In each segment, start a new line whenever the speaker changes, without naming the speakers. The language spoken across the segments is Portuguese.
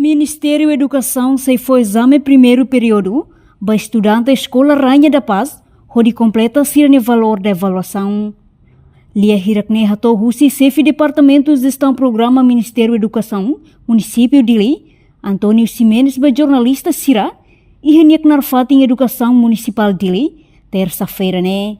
Ministério da Educação se foi exame primeiro período, para estudante da Escola Rainha da Paz, onde completa o valor da avaliação. Lia Hirakne Hato Husi, chefe de Departamento de Gestão Programa Ministério da Educação, Município de Dili, Antônio Simenes, jornalista Sira, e Reniak Narfat em Educação Municipal de Dili, terça-feira, né?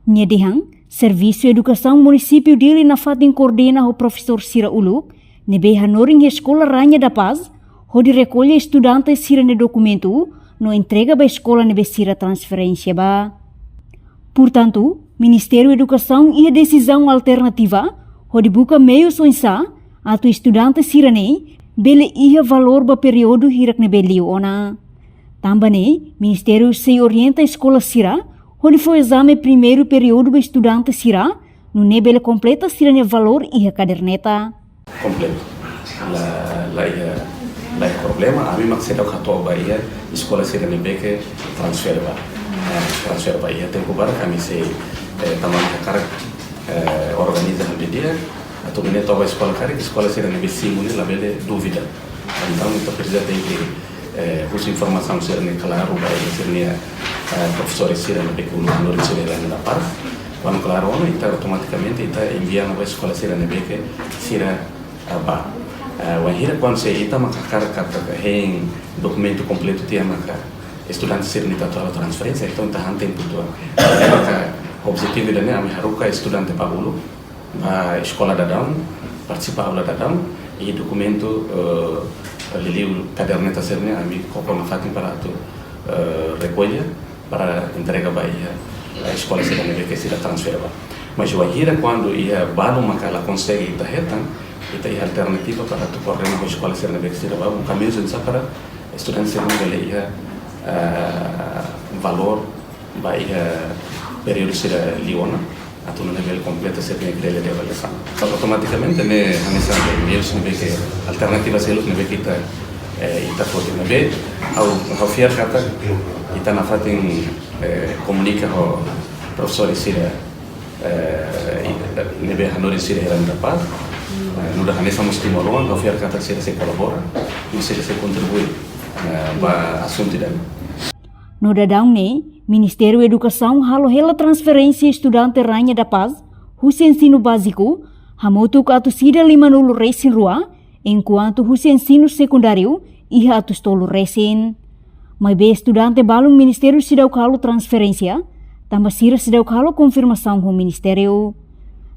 Nyedihang, Serviço de Educação Município de Dili Nafatin coordena o professor Sira Uluk, nebe hanoring Escola Rainha da Paz, onde recolhe estudantes Sira no documento, no entrega para a escola nebe Sira transferência ba. Portanto, Ministério da Educação e a decisão alternativa, onde busca meios onsa, ato estudante Sirane, bele ia valor para período hirak nebe liona. Também, Ministério se orienta a escola Sira, onde foi exame primeiro período para estudante Sira, no nebele completa Sira ne valor e a caderneta.
Completo. La problema, a mim maksida ka to ba ia escola Sira ne beke transfer ba ia tempo bara kami se taman ka organiza han dia atau ini to ba escola Sira ne besi muni la bele dúvida. Então então precisa ter que os informação Sira ne claro ba Sira ne professor Sira ne beke no Sira da Paz. Quando claro, então automaticamente então envia na escola Sira ne beke Sira ba. Wahira quando se ita makakar kata heng documento completo tia maka estudante Sira ne tatuala transferência então tahan tempo tua. Maka objetivo dele ami haruka estudante paulo ba escola dadão participar aula dadão e documento liliu caderneta Sira ne ami kopo na fatin para tu recolha para entrega ba a escola Sira ne beke Sira transfer ba. Mas wahira quando ia balo maka la consegue ita hetan ita ia alternativa para tu correr na escola Sira ne beke Sira ba um caminho sensa para estudante Sira ne bele ia valor ba ia período Sira liona atau no nível completo Sira ne grelha de avaliação. Então automaticamente ne hanesa meios ne beke alternativa seluk ne beke ita foto ne be au fiar kata ita na fatin comunica o professor Sira ne be hanori Sira da Paz. No da hanesa mustimoloan au fiar kata Sira se colabora e Sira se contribui para assunto dele.
No dadang ne, Ministério da Educação halo hela transferência estudante Rainha da Paz, husi ensino básico, hamotu ka atu sida 50 resin rua, enquanto husi ensino secundário iha atu stolo resin. Mai be estudante balung Ministério sidau kalo transferência, tambah sira sidau kalo confirmação com Ministério.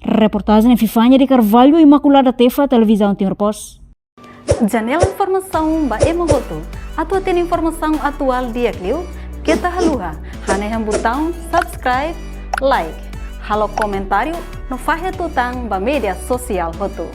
Reportagem Fifanya de Carvalho, Imaculada Tefa, Televisão Timor Pos.
Janela informação ba emogoto, atau tem informação atual dia kliu, kita haluha, hane yang botão subscribe, like, halo comentário, no fahe tutang ba media sosial hotu.